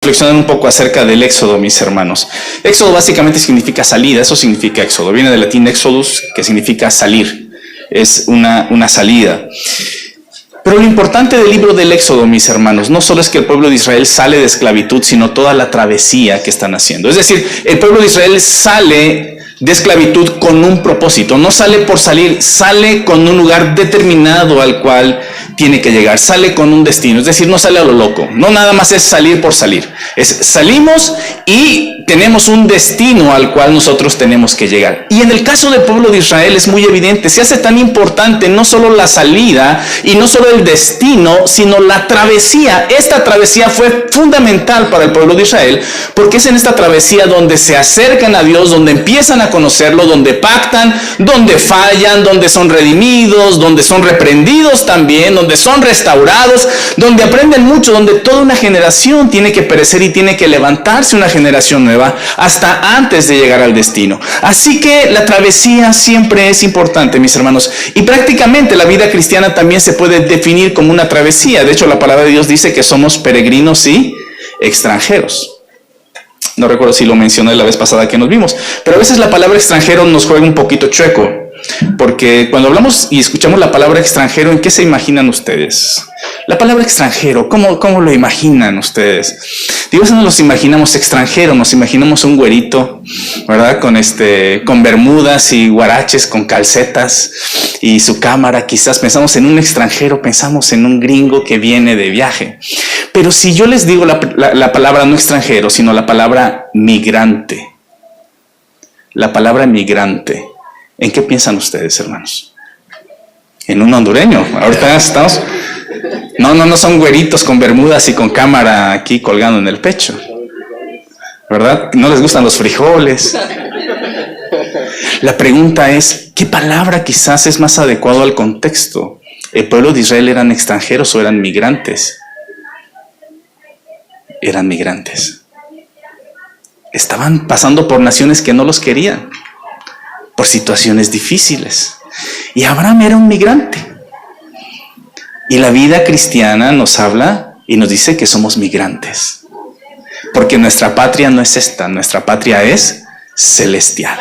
Reflexionar un poco acerca del éxodo, mis hermanos. Éxodo básicamente significa salida, eso significa éxodo. Viene del latín exodus, que significa salir. Es una salida. Pero lo importante del libro del éxodo, mis hermanos, no solo es que el pueblo de Israel sale de esclavitud, sino toda la travesía que están haciendo. Es decir, el pueblo de Israel sale de esclavitud con un propósito. No sale por salir, sale con un lugar determinado al cual tiene que llegar, sale con un destino, es decir, no sale a lo loco, no nada más es salir por salir, salimos y tenemos un destino al cual nosotros tenemos que llegar. Y en el caso del pueblo de Israel es muy evidente, se hace tan importante no solo la salida y no solo el destino, sino la travesía. Esta travesía fue fundamental para el pueblo de Israel, porque es en esta travesía donde se acercan a Dios, donde empiezan a conocerlo, donde pactan, donde fallan, donde son redimidos, donde son reprendidos también, donde son restaurados, donde aprenden mucho, donde toda una generación tiene que perecer y tiene que levantarse una generación nueva hasta antes de llegar al destino. Así que la travesía siempre es importante, mis hermanos, y prácticamente la vida cristiana también se puede definir como una travesía. De hecho, la palabra de Dios dice que somos peregrinos y extranjeros. No recuerdo si lo mencioné la vez pasada que nos vimos, pero a veces la palabra extranjero nos juega un poquito chueco, porque cuando hablamos y escuchamos la palabra extranjero, ¿en qué se imaginan ustedes? La palabra extranjero, ¿cómo lo imaginan ustedes? Digo, si no nos imaginamos extranjero, nos imaginamos un güerito, ¿verdad? Con bermudas y guaraches, con calcetas y su cámara. Quizás pensamos en un extranjero, pensamos en un gringo que viene de viaje. Pero si yo les digo la palabra no extranjero, sino la palabra migrante, la palabra migrante, ¿en qué piensan ustedes, hermanos? En un hondureño. Ahorita estamos... No son güeritos con bermudas y con cámara aquí colgando en el pecho, ¿verdad? No les gustan los frijoles. La pregunta es, ¿qué palabra quizás es más adecuado al contexto? ¿El pueblo de Israel eran extranjeros o eran migrantes? Eran migrantes. Estaban pasando por naciones que no los querían, por situaciones difíciles. Y Abraham era un migrante. Y la vida cristiana nos habla y nos dice que somos migrantes. Porque nuestra patria no es esta, nuestra patria es celestial.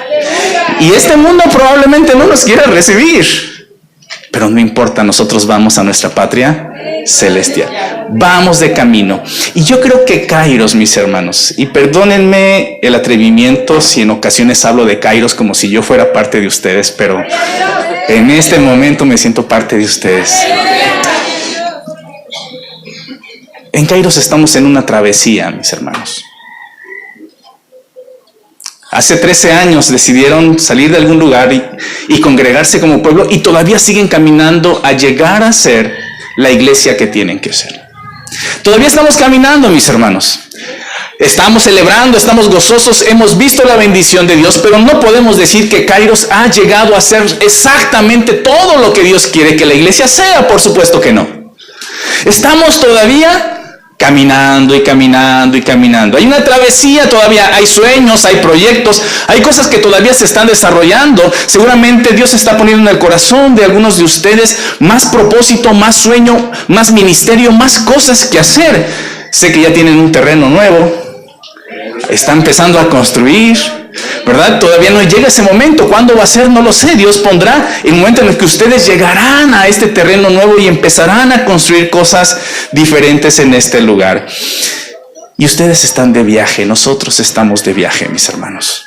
Y este mundo probablemente no nos quiera recibir. Pero no importa, nosotros vamos a nuestra patria celestial. Vamos de camino. Y yo creo que Kairos, mis hermanos, y perdónenme el atrevimiento si en ocasiones hablo de Kairos como si yo fuera parte de ustedes, pero en este momento me siento parte de ustedes. En Kairos estamos en una travesía, mis hermanos. Hace 13 años decidieron salir de algún lugar y congregarse como pueblo, y todavía siguen caminando a llegar a ser la iglesia que tienen que ser. Todavía estamos caminando, mis hermanos. Estamos celebrando, estamos gozosos, hemos visto la bendición de Dios, pero no podemos decir que Kairos ha llegado a ser exactamente todo lo que Dios quiere que la iglesia sea. Por supuesto que no. Estamos todavía caminando y caminando y caminando. Hay una travesía todavía, hay sueños, hay proyectos, hay cosas que todavía se están desarrollando. Seguramente Dios está poniendo en el corazón de algunos de ustedes más propósito, más sueño, más ministerio, más cosas que hacer. Sé que ya tienen un terreno nuevo, están empezando a construir, ¿verdad? Todavía no llega ese momento. ¿Cuándo va a ser? No lo sé. Dios pondrá el momento en el que ustedes llegarán a este terreno nuevo y empezarán a construir cosas diferentes en este lugar. Y ustedes están de viaje, nosotros estamos de viaje, mis hermanos.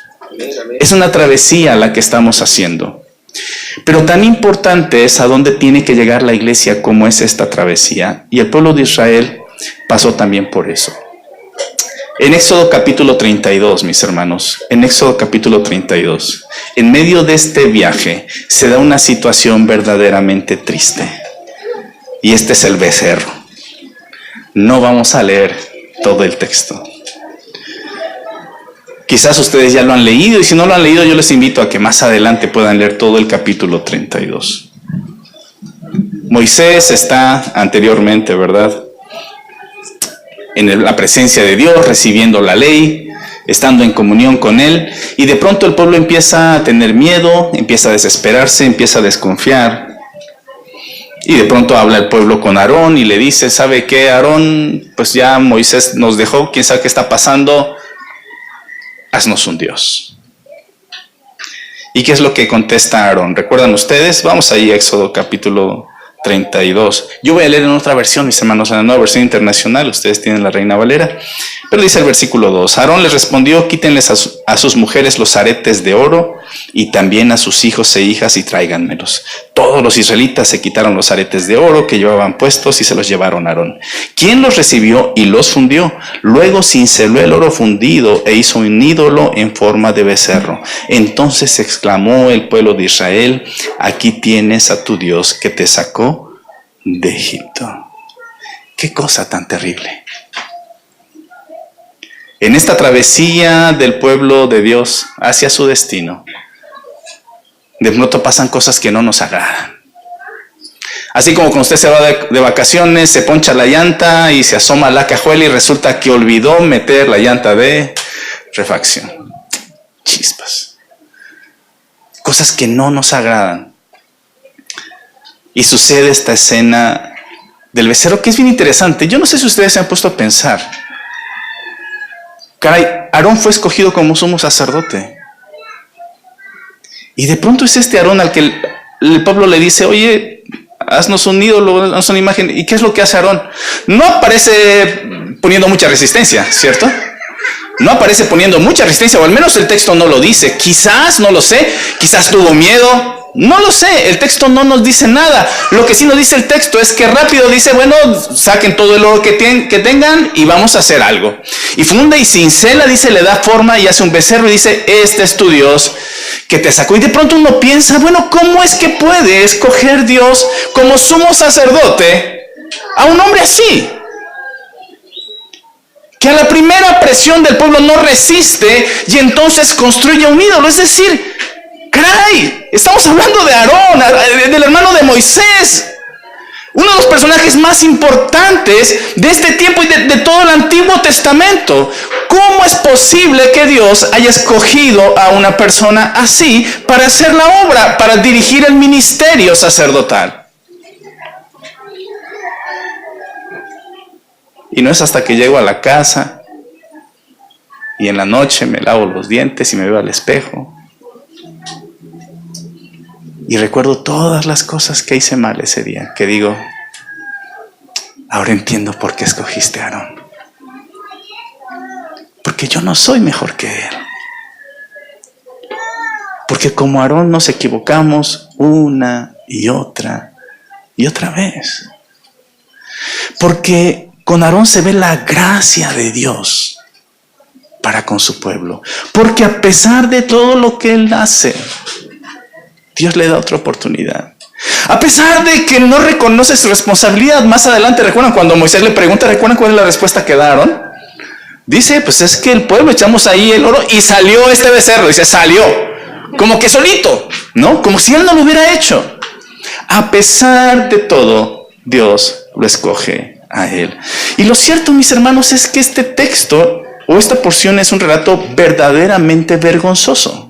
Es una travesía la que estamos haciendo. Pero tan importante es a dónde tiene que llegar la iglesia como es esta travesía. Y el pueblo de Israel pasó también por eso. En Éxodo capítulo 32, mis hermanos, en Éxodo capítulo 32, en medio de este viaje se da una situación verdaderamente triste. Y este es el becerro. No vamos a leer todo el texto. Quizás ustedes ya lo han leído, y si no lo han leído, yo les invito a que más adelante puedan leer todo el capítulo 32. Moisés está anteriormente, ¿verdad?, en la presencia de Dios, recibiendo la ley, estando en comunión con Él, y de pronto el pueblo empieza a tener miedo, empieza a desesperarse, empieza a desconfiar. Y de pronto habla el pueblo con Aarón y le dice, ¿sabe qué, Aarón? Pues ya Moisés nos dejó, quién sabe qué está pasando, haznos un Dios. ¿Y qué es lo que contesta Aarón? ¿Recuerdan ustedes? Vamos ahí a Éxodo capítulo 32. Yo voy a leer en otra versión, mis hermanos, en la nueva versión internacional. Ustedes tienen la Reina Valera. Pero dice el versículo 2. Aarón les respondió, quítenles a sus mujeres los aretes de oro y también a sus hijos e hijas y tráiganmelos. Todos los israelitas se quitaron los aretes de oro que llevaban puestos y se los llevaron a Aarón, quien los recibió y los fundió. Luego cinceló el oro fundido e hizo un ídolo en forma de becerro. Entonces exclamó el pueblo de Israel, aquí tienes a tu Dios que te sacó de Egipto. Qué cosa tan terrible. En esta travesía del pueblo de Dios hacia su destino, de pronto pasan cosas que no nos agradan. Así como cuando usted se va de vacaciones, se poncha la llanta y se asoma a la cajuela y resulta que olvidó meter la llanta de refacción. Chispas. Cosas que no nos agradan. Y sucede esta escena del becerro que es bien interesante. Yo no sé si ustedes se han puesto a pensar. Caray, Aarón fue escogido como sumo sacerdote. Y de pronto es este Aarón al que el pueblo le dice, oye, haznos un ídolo, haznos una imagen. ¿Y qué es lo que hace Aarón? No aparece poniendo mucha resistencia, ¿cierto? No aparece poniendo mucha resistencia, o al menos el texto no lo dice. Quizás, no lo sé, quizás tuvo miedo. No lo sé, el texto no nos dice nada. Lo que sí nos dice el texto es que rápido dice, bueno, saquen todo el oro que tengan y vamos a hacer algo. Y funda y cincela, dice, le da forma y hace un becerro y dice, este es tu Dios que te sacó. Y de pronto uno piensa, bueno, ¿cómo es que puede escoger Dios como sumo sacerdote a un hombre así? Que a la primera presión del pueblo no resiste y entonces construye un ídolo. Es decir, caray, estamos hablando de Aarón, del hermano de Moisés, uno de los personajes más importantes de este tiempo y de todo el Antiguo Testamento. ¿Cómo es posible que Dios haya escogido a una persona así para hacer la obra, para dirigir el ministerio sacerdotal? Y no es hasta que llego a la casa y en la noche me lavo los dientes y me veo al espejo y recuerdo todas las cosas que hice mal ese día, que digo, ahora entiendo por qué escogiste a Aarón. Porque yo no soy mejor que él. Porque como Aarón nos equivocamos una y otra vez. Porque con Aarón se ve la gracia de Dios para con su pueblo. Porque a pesar de todo lo que él hace, Dios le da otra oportunidad. A pesar de que no reconoce su responsabilidad, más adelante, ¿recuerdan cuando Moisés le pregunta? ¿Recuerdan cuál es la respuesta que daron? Dice, pues es que el pueblo echamos ahí el oro y salió este becerro. Dice, salió. Como que solito, ¿no? Como si él no lo hubiera hecho. A pesar de todo, Dios lo escoge a él. Y lo cierto, mis hermanos, es que este texto o esta porción es un relato verdaderamente vergonzoso.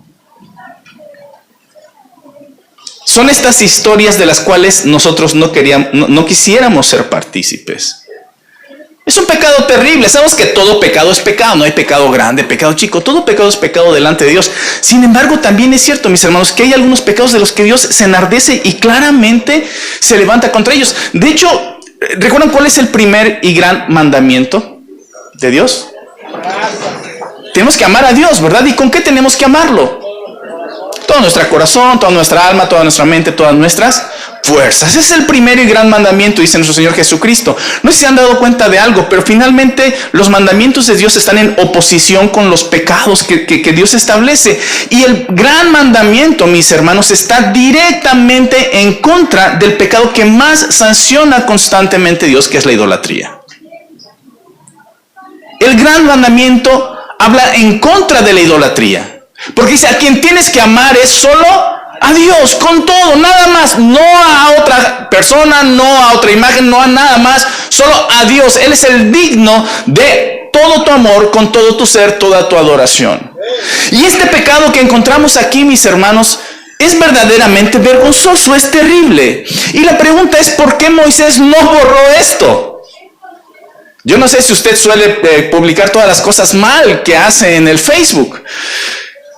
Son estas historias de las cuales nosotros no quisiéramos ser partícipes. Es un pecado terrible. Sabemos que todo pecado es pecado. No hay pecado grande, pecado chico. Todo pecado es pecado delante de Dios. Sin embargo, también es cierto, mis hermanos, que hay algunos pecados de los que Dios se enardece y claramente se levanta contra ellos. De hecho, ¿recuerdan cuál es el primer y gran mandamiento de Dios? Tenemos que amar a Dios, ¿verdad? ¿Y con qué tenemos que amarlo? Todo nuestro corazón, toda nuestra alma, toda nuestra mente, todas nuestras fuerzas. Ese es el primer y gran mandamiento, dice nuestro Señor Jesucristo. No sé si se han dado cuenta de algo, pero finalmente los mandamientos de Dios están en oposición con los pecados que Dios establece. Y el gran mandamiento, mis hermanos, está directamente en contra del pecado que más sanciona constantemente Dios, que es la idolatría. El gran mandamiento habla en contra de la idolatría. Porque dice, a quien tienes que amar es solo a Dios, con todo, nada más. No a otra persona, no a otra imagen, no a nada más. Solo a Dios. Él es el digno de todo tu amor, con todo tu ser, toda tu adoración. Y este pecado que encontramos aquí, mis hermanos, es verdaderamente vergonzoso, es terrible. Y la pregunta es, ¿por qué Moisés no borró esto? Yo no sé si usted suele publicar todas las cosas mal que hace en el Facebook.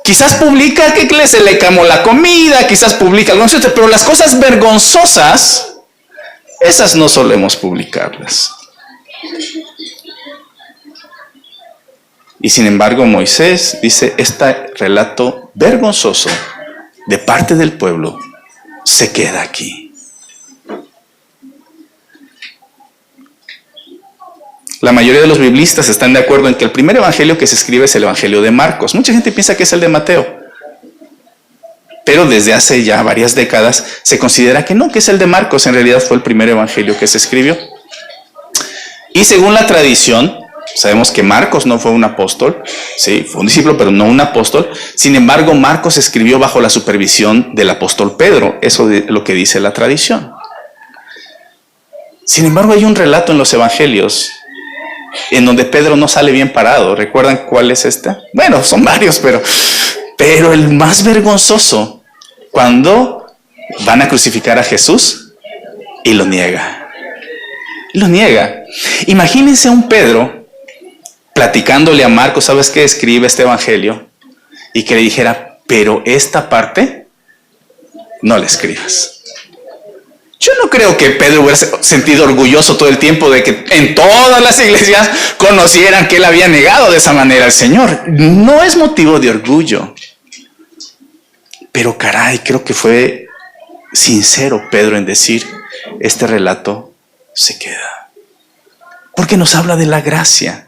Quizás publica que se le quemó la comida, quizás publica algo así, pero las cosas vergonzosas, esas no solemos publicarlas. Y sin embargo Moisés dice, este relato vergonzoso de parte del pueblo se queda aquí. La mayoría de los biblistas están de acuerdo en que el primer evangelio que se escribe es el evangelio de Marcos. Mucha gente piensa que es el de Mateo, pero desde hace ya varias décadas se considera que no, que es el de Marcos. En realidad fue el primer evangelio que se escribió. Y según la tradición, sabemos que Marcos no fue un apóstol, sí, fue un discípulo, pero no un apóstol. Sin embargo, Marcos escribió bajo la supervisión del apóstol Pedro. Eso es lo que dice la tradición. Sin embargo, hay un relato en los evangelios en donde Pedro no sale bien parado. ¿Recuerdan cuál es este? Bueno, son varios, pero el más vergonzoso, cuando van a crucificar a Jesús y lo niega. Lo niega. Imagínense a un Pedro platicándole a Marcos, ¿sabes qué? Escribe este evangelio, y que le dijera, pero esta parte no la escribas. Yo no creo que Pedro hubiera sentido orgulloso todo el tiempo de que en todas las iglesias conocieran que él había negado de esa manera al Señor. No es motivo de orgullo. Pero caray, creo que fue sincero Pedro en decir, este relato se queda. Porque nos habla de la gracia.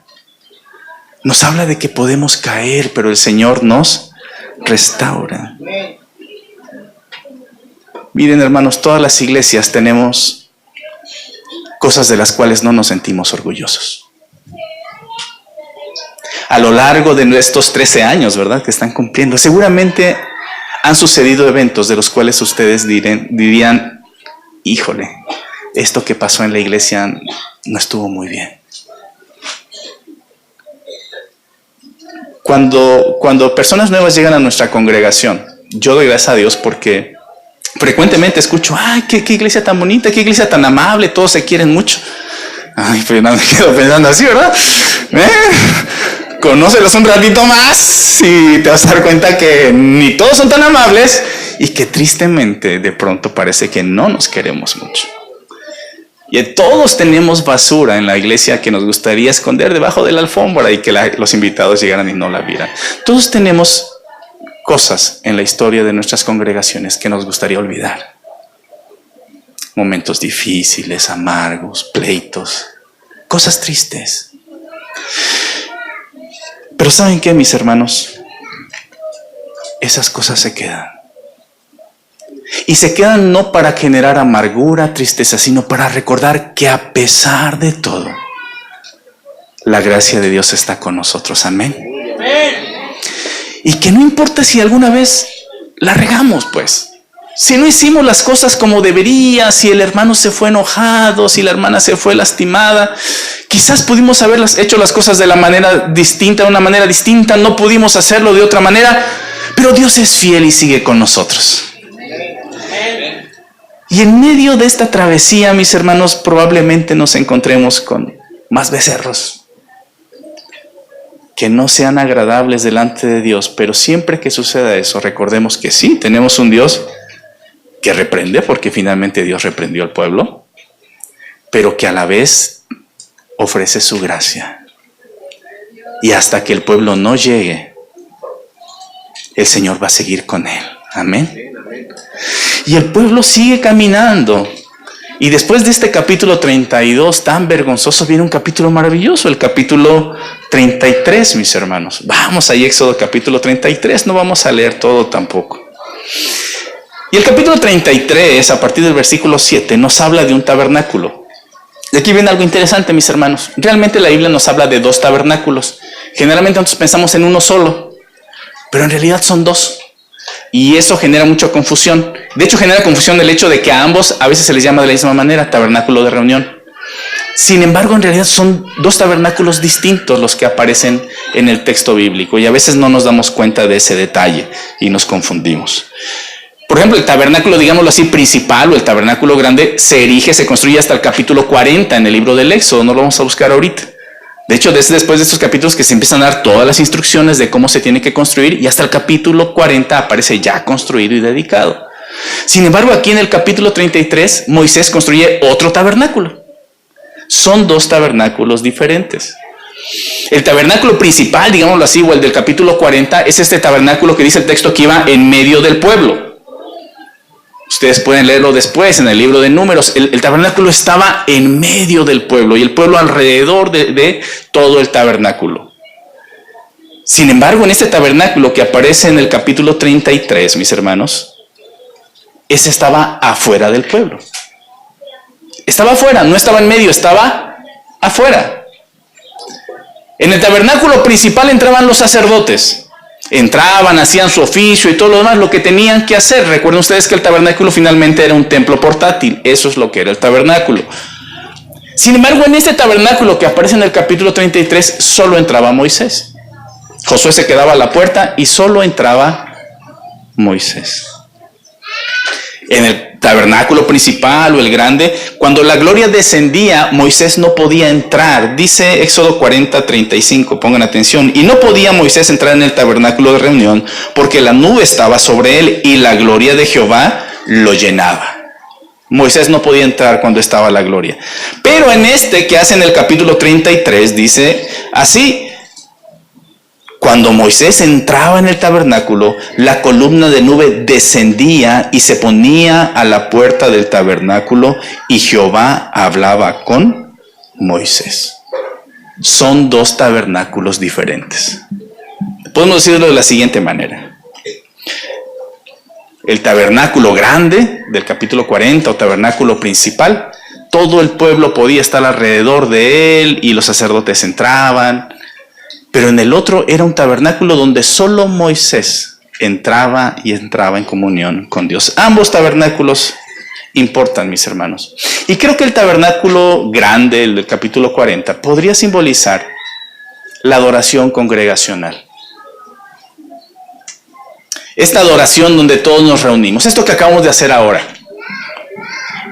Nos habla de que podemos caer, pero el Señor nos restaura. Miren, hermanos, todas las iglesias tenemos cosas de las cuales no nos sentimos orgullosos. A lo largo de estos 13 años, ¿verdad?, que están cumpliendo, seguramente han sucedido eventos de los cuales ustedes dirían, híjole, esto que pasó en la iglesia no estuvo muy bien. Cuando personas nuevas llegan a nuestra congregación, yo doy gracias a Dios porque frecuentemente escucho, ay, qué iglesia tan bonita, qué iglesia tan amable, todos se quieren mucho. Ay, pero no me quedo pensando así, ¿verdad? Conócelos un ratito más y te vas a dar cuenta que ni todos son tan amables y que tristemente de pronto parece que no nos queremos mucho. Y todos tenemos basura en la iglesia que nos gustaría esconder debajo de la alfombra y que los invitados llegaran y no la vieran. Todos tenemos cosas en la historia de nuestras congregaciones que nos gustaría olvidar. Momentos difíciles, amargos, pleitos, cosas tristes. Pero ¿saben qué, mis hermanos? Esas cosas se quedan. Y se quedan no para generar amargura, tristeza, sino para recordar que a pesar de todo, la gracia de Dios está con nosotros. Amén. Y que no importa si alguna vez la regamos, pues. Si no hicimos las cosas como debería, si el hermano se fue enojado, si la hermana se fue lastimada, quizás pudimos haber hecho las cosas de una manera distinta, no pudimos hacerlo de otra manera, pero Dios es fiel y sigue con nosotros. Y en medio de esta travesía, mis hermanos, probablemente nos encontremos con más becerros que no sean agradables delante de Dios, pero siempre que suceda eso, recordemos que sí, tenemos un Dios que reprende, porque finalmente Dios reprendió al pueblo, pero que a la vez ofrece su gracia. Y hasta que el pueblo no llegue, el Señor va a seguir con él. Amén. Y el pueblo sigue caminando. Y después de este capítulo 32 tan vergonzoso, viene un capítulo maravilloso, el capítulo 33, mis hermanos. Vamos a Éxodo capítulo 33, no vamos a leer todo tampoco. Y el capítulo 33, a partir del versículo 7, nos habla de un tabernáculo. Y aquí viene algo interesante, mis hermanos. Realmente la Biblia nos habla de dos tabernáculos. Generalmente nosotros pensamos en uno solo, pero en realidad son dos. Y eso genera mucha confusión. De hecho, genera confusión el hecho de que a ambos a veces se les llama de la misma manera, tabernáculo de reunión. Sin embargo, en realidad son dos tabernáculos distintos los que aparecen en el texto bíblico. Y a veces no nos damos cuenta de ese detalle y nos confundimos. Por ejemplo, el tabernáculo, digámoslo así, principal o el tabernáculo grande se erige, se construye hasta el capítulo 40 en el libro del Éxodo. No lo vamos a buscar ahorita. De hecho, después de estos capítulos que se empiezan a dar todas las instrucciones de cómo se tiene que construir, y hasta el capítulo 40 aparece ya construido y dedicado. Sin embargo, aquí en el capítulo 33, Moisés construye otro tabernáculo. Son dos tabernáculos diferentes. El tabernáculo principal, digámoslo así, o el del capítulo 40, es este tabernáculo que dice el texto que iba en medio del pueblo. Ustedes pueden leerlo después en el libro de Números. El tabernáculo estaba en medio del pueblo y el pueblo alrededor de todo el tabernáculo. Sin embargo, en este tabernáculo que aparece en el capítulo 33, mis hermanos, ese estaba afuera del pueblo. Estaba afuera, no estaba en medio, estaba afuera. En el tabernáculo principal entraban los sacerdotes. Entraban, hacían su oficio y todo lo demás, lo que tenían que hacer. Recuerden ustedes que el tabernáculo finalmente era un templo portátil. Eso es lo que era el tabernáculo. Sin embargo, en este tabernáculo que aparece en el capítulo 33, solo entraba Moisés. Josué se quedaba a la puerta y solo entraba Moisés. En el tabernáculo principal o el grande, cuando la gloria descendía, Moisés no podía entrar. Dice Éxodo 40:35, pongan atención. Y no podía Moisés entrar en el tabernáculo de reunión porque la nube estaba sobre él y la gloria de Jehová lo llenaba. Moisés no podía entrar cuando estaba la gloria. Pero en este que hace en el capítulo 33, dice así: cuando Moisés entraba en el tabernáculo, la columna de nube descendía y se ponía a la puerta del tabernáculo y Jehová hablaba con Moisés. Son dos tabernáculos diferentes. Podemos decirlo de la siguiente manera. El tabernáculo grande del capítulo 40 o tabernáculo principal, todo el pueblo podía estar alrededor de él y los sacerdotes entraban. Pero en el otro era un tabernáculo donde solo Moisés entraba en comunión con Dios. Ambos tabernáculos importan, mis hermanos. Y creo que el tabernáculo grande, el del capítulo 40, podría simbolizar la adoración congregacional. Esta adoración donde todos nos reunimos. Esto que acabamos de hacer ahora.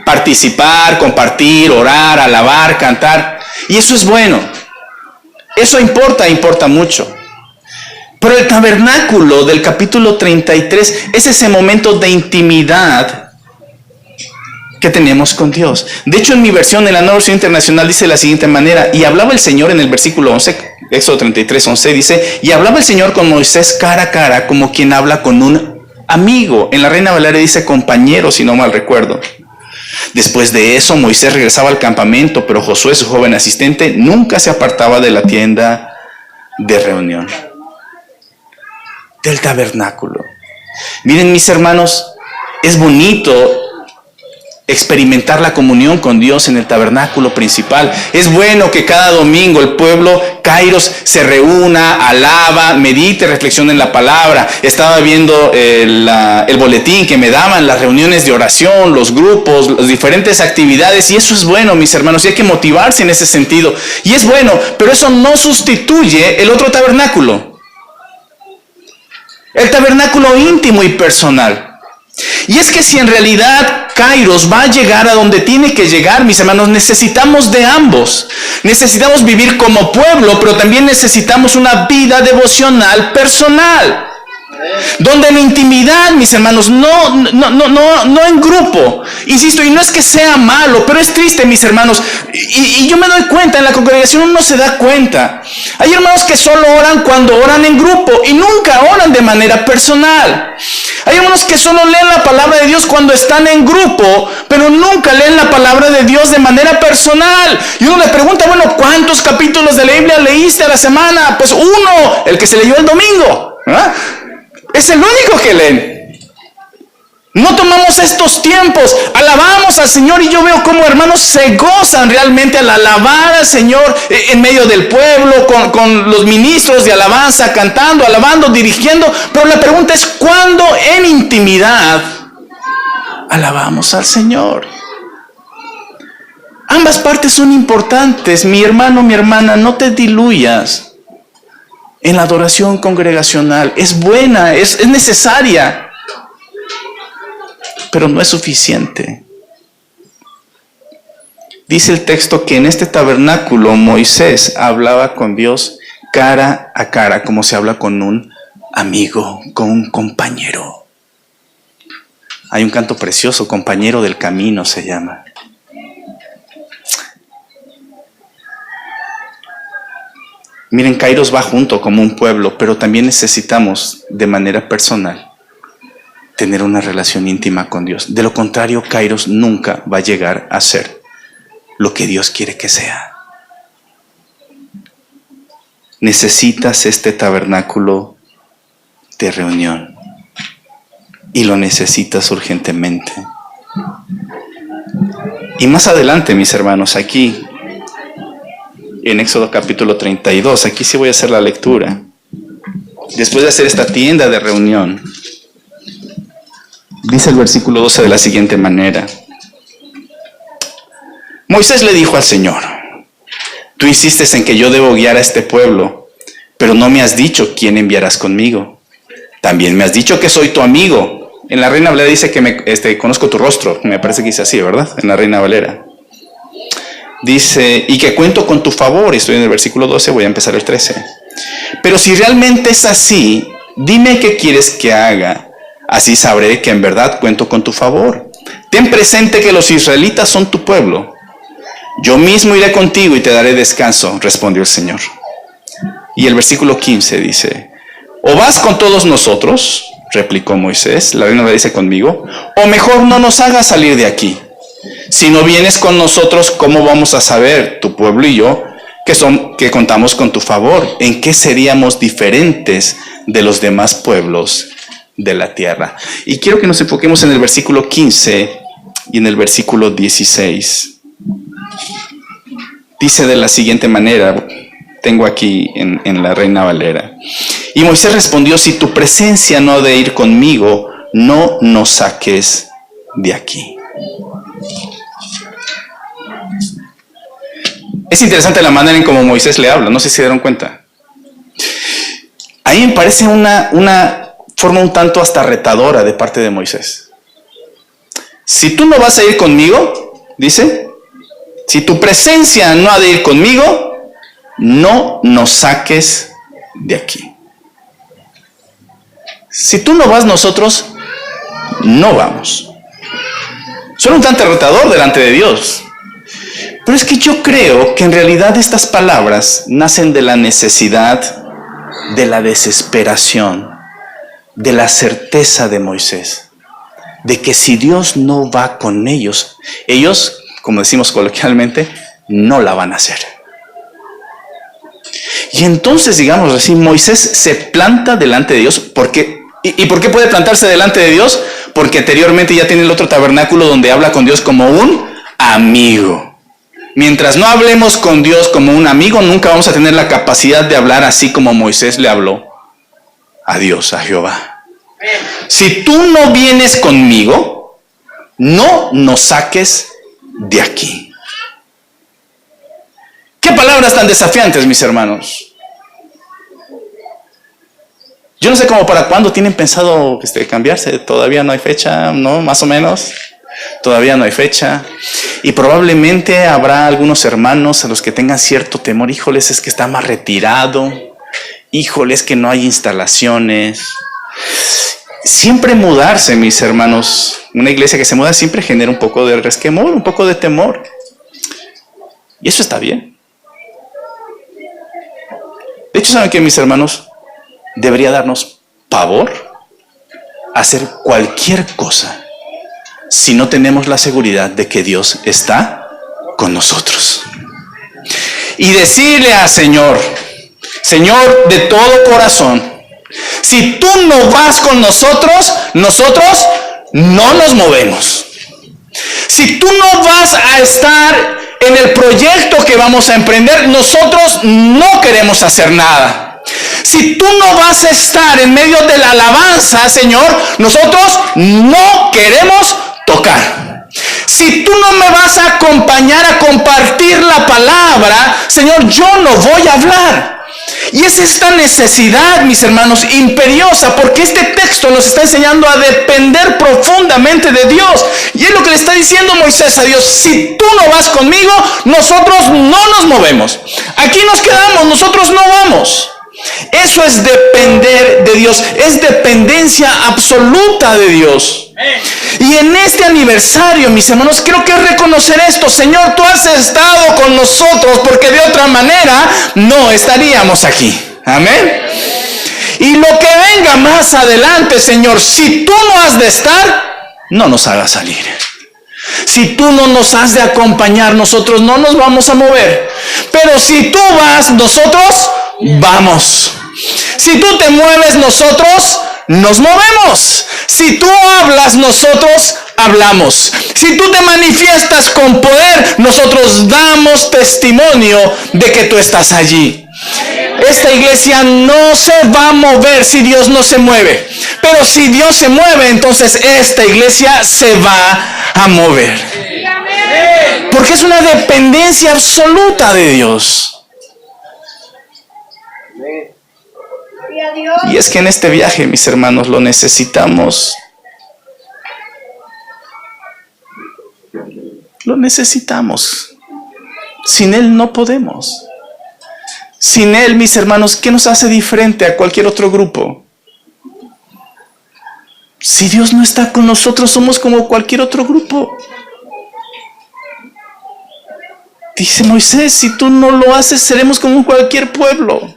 Participar, compartir, orar, alabar, cantar. Y eso es bueno. Eso importa mucho. Pero el tabernáculo del capítulo 33 es ese momento de intimidad que tenemos con Dios. De hecho, en mi versión, en la Nueva Versión Internacional, dice de la siguiente manera: y hablaba el Señor en el versículo 11, Éxodo 33:11, dice: y hablaba el Señor con Moisés cara a cara, como quien habla con un amigo. En la Reina Valera dice compañero, si no mal recuerdo. Después de eso, Moisés regresaba al campamento, pero Josué, su joven asistente, nunca se apartaba de la tienda de reunión, del tabernáculo. Miren, mis hermanos, es bonito experimentar la comunión con Dios en el tabernáculo principal. Es bueno que cada domingo el pueblo Kairos se reúna, alaba, medite, reflexione en la palabra. Estaba viendo el boletín que me daban, las reuniones de oración, los grupos, las diferentes actividades, y eso es bueno, mis hermanos, y hay que motivarse en ese sentido. Y es bueno, pero eso no sustituye el otro tabernáculo, el tabernáculo íntimo y personal. Y es que si en realidad Kairos va a llegar a donde tiene que llegar, mis hermanos, necesitamos de ambos. Necesitamos vivir como pueblo, pero también necesitamos una vida devocional personal. Donde en intimidad, mis hermanos, no en grupo. Insisto, y no es que sea malo, pero es triste, mis hermanos. Y yo me doy cuenta, en la congregación uno se da cuenta. Hay hermanos que solo oran cuando oran en grupo y nunca oran de manera personal. Hay hermanos que solo leen la palabra de Dios cuando están en grupo, pero nunca leen la palabra de Dios de manera personal. Y uno le pregunta, bueno, ¿cuántos capítulos de la Biblia leíste a la semana? Pues uno, el que se leyó el domingo. ¿Ah? Es el único que leen. No tomamos estos tiempos, alabamos al Señor, y yo veo cómo hermanos se gozan realmente al alabar al Señor en medio del pueblo, con los ministros de alabanza, cantando, alabando, dirigiendo. Pero la pregunta es, ¿cuándo en intimidad alabamos al Señor? Ambas partes son importantes, mi hermano, mi hermana, no te diluyas en la adoración congregacional. Es buena, es necesaria. pero no es suficiente. Dice el texto que en este tabernáculo Moisés hablaba con Dios cara a cara, como se habla con un amigo, con un compañero. Hay un canto precioso, Compañero del Camino se llama. Miren, Kairos va junto como un pueblo, pero también necesitamos de manera personal tener una relación íntima con Dios. De lo contrario, Kairos nunca va a llegar a ser lo que Dios quiere que sea. Necesitas este tabernáculo de reunión y lo necesitas urgentemente. Y más adelante, mis hermanos, aquí en Éxodo capítulo 32, aquí sí voy a hacer la lectura. Después de hacer esta tienda de reunión, dice el versículo 12 de la siguiente manera. Moisés le dijo al Señor: tú insistes en que yo debo guiar a este pueblo, pero no me has dicho quién enviarás conmigo. También me has dicho que soy tu amigo. En la Reina Valera dice que conozco tu rostro. Me parece que dice así, ¿verdad? En la Reina Valera. Dice, y que cuento con tu favor. Estoy en el versículo 12, voy a empezar el 13. Pero si realmente es así, dime qué quieres que haga. Así sabré que en verdad cuento con tu favor. Ten presente que los israelitas son tu pueblo. Yo mismo iré contigo y te daré descanso, respondió el Señor. Y el versículo 15 dice, o vas con todos nosotros, replicó Moisés, la Reina le dice conmigo, o mejor no nos hagas salir de aquí. Si no vienes con nosotros, ¿cómo vamos a saber, tu pueblo y yo, que contamos con tu favor? ¿En qué seríamos diferentes de los demás pueblos de la tierra? Y quiero que nos enfoquemos en el versículo 15 y en el versículo 16. Dice de la siguiente manera, tengo aquí en la Reina Valera. Y Moisés respondió, si tu presencia no ha de ir conmigo, no nos saques de aquí. Es interesante la manera en cómo Moisés le habla, no sé si se dieron cuenta. A mí me parece una forma un tanto hasta retadora de parte de Moisés. Si tú no vas a ir conmigo, dice, si tu presencia no ha de ir conmigo, no nos saques de aquí. Si tú no vas, nosotros no vamos. Suena un tanto retador delante de Dios. Pero es que yo creo que en realidad estas palabras nacen de la necesidad, de la desesperación, de la certeza de Moisés, de que si Dios no va con ellos, como decimos coloquialmente, no la van a hacer. Y entonces, digamos así, Moisés se planta delante de Dios. ¿Y por qué puede plantarse delante de Dios? Porque anteriormente ya tiene el otro tabernáculo donde habla con Dios como un amigo. Mientras no hablemos con Dios como un amigo, nunca vamos a tener la capacidad de hablar así como Moisés le habló a Dios, a Jehová. Si tú no vienes conmigo, no nos saques de aquí. ¿Qué palabras tan desafiantes, mis hermanos? Yo no sé cómo para cuándo tienen pensado cambiarse. Todavía no hay fecha, ¿no? Más o menos. Todavía no hay fecha. Y probablemente habrá algunos hermanos a los que tengan cierto temor. Híjoles, es que está más retirado. Híjoles, que no hay instalaciones. Siempre mudarse, mis hermanos. Una iglesia que se muda siempre genera un poco de resquemor, un poco de temor. Y eso está bien. De hecho, ¿saben qué, mis hermanos? Debería darnos pavor hacer cualquier cosa si no tenemos la seguridad de que Dios está con nosotros. Y decirle al Señor, Señor, de todo corazón, si tú no vas con nosotros, nosotros no nos movemos. Si tú no vas a estar en el proyecto que vamos a emprender, nosotros no queremos hacer nada. Si tú no vas a estar en medio de la alabanza, Señor, nosotros no queremos tocar. Si tú no me vas a acompañar a compartir la palabra, Señor, yo no voy a hablar. Y es esta necesidad, mis hermanos, imperiosa, porque este texto nos está enseñando a depender profundamente de Dios. Y es lo que le está diciendo Moisés a Dios: si tú no vas conmigo, nosotros no nos movemos. Aquí nos quedamos, nosotros no vamos. Eso es depender de Dios, es dependencia absoluta de Dios. Y en este aniversario, mis hermanos, creo que es reconocer esto: Señor, tú has estado con nosotros, porque de otra manera no estaríamos aquí. Amén. Y lo que venga más adelante, Señor, si tú no has de estar, no nos hagas salir. Si tú no nos has de acompañar, nosotros no nos vamos a mover. Pero si tú vas, nosotros vamos. Si tú te mueves, nosotros nos movemos. Si tú hablas, nosotros hablamos. Si tú te manifiestas con poder, nosotros damos testimonio de que tú estás allí. Esta iglesia no se va a mover si Dios no se mueve. Pero si Dios se mueve, entonces esta iglesia se va a mover. Porque es una dependencia absoluta de Dios. Y es que en este viaje, mis hermanos, lo necesitamos. Lo necesitamos. Sin Él no podemos. Sin Él, mis hermanos, ¿qué nos hace diferente a cualquier otro grupo? Si Dios no está con nosotros, somos como cualquier otro grupo. Dice Moisés: si tú no lo haces, seremos como cualquier pueblo.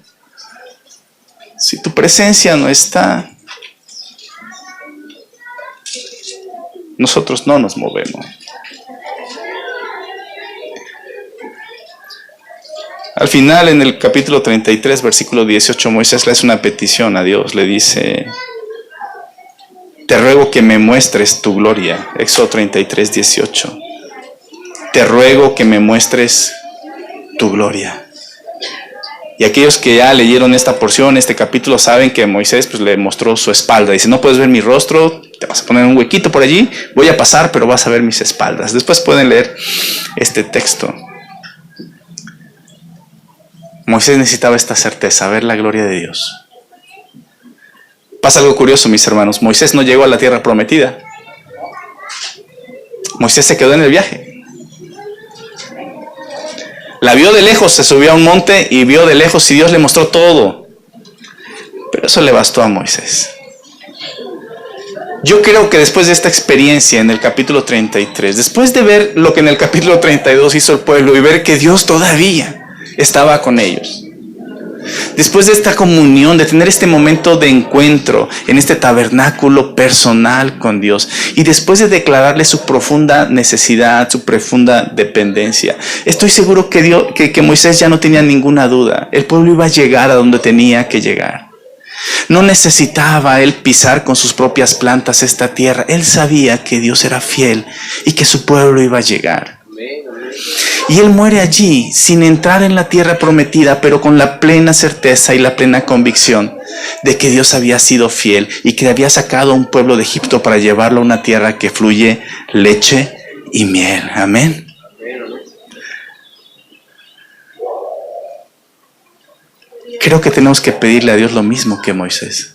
Si tu presencia no está, nosotros no nos movemos. Al final, en el capítulo 33, versículo 18, Moisés le hace una petición a Dios. Le dice: te ruego que me muestres tu gloria. Éxodo 33, 18. Te ruego que me muestres tu gloria. Y aquellos que ya leyeron esta porción, este capítulo, saben que Moisés pues le mostró su espalda. Dice: no puedes ver mi rostro, te vas a poner un huequito por allí, voy a pasar, pero vas a ver mis espaldas. Después pueden leer este texto. Moisés necesitaba esta certeza, ver la gloria de Dios. Pasa algo curioso, mis hermanos. Moisés no llegó a la tierra prometida. Moisés se quedó en el viaje. La vio de lejos, se subió a un monte y vio de lejos y Dios le mostró todo. Pero eso le bastó a Moisés. Yo creo que después de esta experiencia en el capítulo 33, después de ver lo que en el capítulo 32 hizo el pueblo y ver que Dios todavía estaba con ellos, después de esta comunión, de tener este momento de encuentro en este tabernáculo personal con Dios, y después de declararle su profunda necesidad, su profunda dependencia, estoy seguro que Moisés ya no tenía ninguna duda. El pueblo iba a llegar a donde tenía que llegar. No necesitaba él pisar con sus propias plantas esta tierra. Él sabía que Dios era fiel y que su pueblo iba a llegar. Y él muere allí sin entrar en la tierra prometida, pero con la plena certeza y la plena convicción de que Dios había sido fiel y que había sacado a un pueblo de Egipto para llevarlo a una tierra que fluye leche y miel. Amén. Creo que tenemos que pedirle a Dios lo mismo que Moisés.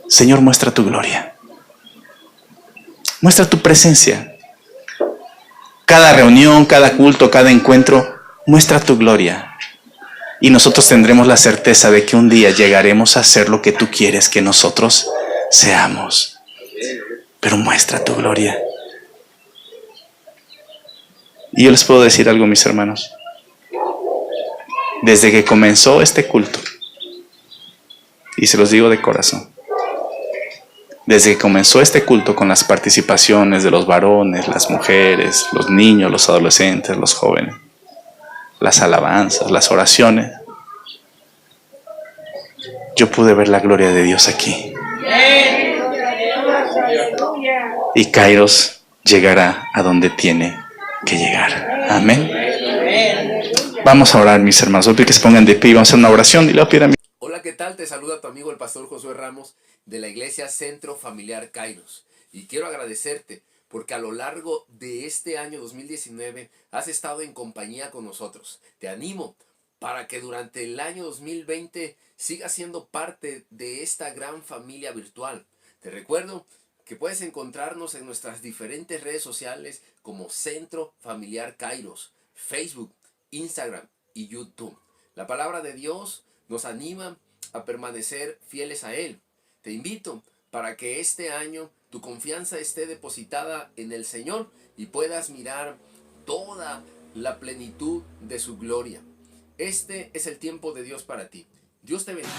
Señor, muestra tu gloria. Muestra tu presencia. Cada reunión, cada culto, cada encuentro, muestra tu gloria. Y nosotros tendremos la certeza de que un día llegaremos a ser lo que tú quieres que nosotros seamos. Pero muestra tu gloria. Y yo les puedo decir algo, mis hermanos. Desde que comenzó este culto, y se los digo de corazón, desde que comenzó este culto con las participaciones de los varones, las mujeres, los niños, los adolescentes, los jóvenes, las alabanzas, las oraciones, yo pude ver la gloria de Dios aquí. Y Kairos llegará a donde tiene que llegar. Amén. Vamos a orar, mis hermanos. Voy a que se pongan de pie y vamos a hacer una oración. Y le voy a pedir a mi... Hola, ¿qué tal? Te saluda tu amigo el pastor Josué Ramos de la Iglesia Centro Familiar Kairos. Y quiero agradecerte porque a lo largo de este año 2019 has estado en compañía con nosotros. Te animo para que durante el año 2020 sigas siendo parte de esta gran familia virtual. Te recuerdo que puedes encontrarnos en nuestras diferentes redes sociales como Centro Familiar Kairos, Facebook, Instagram y YouTube. La palabra de Dios nos anima a permanecer fieles a Él. Te invito para que este año tu confianza esté depositada en el Señor y puedas mirar toda la plenitud de su gloria. Este es el tiempo de Dios para ti. Dios te bendiga.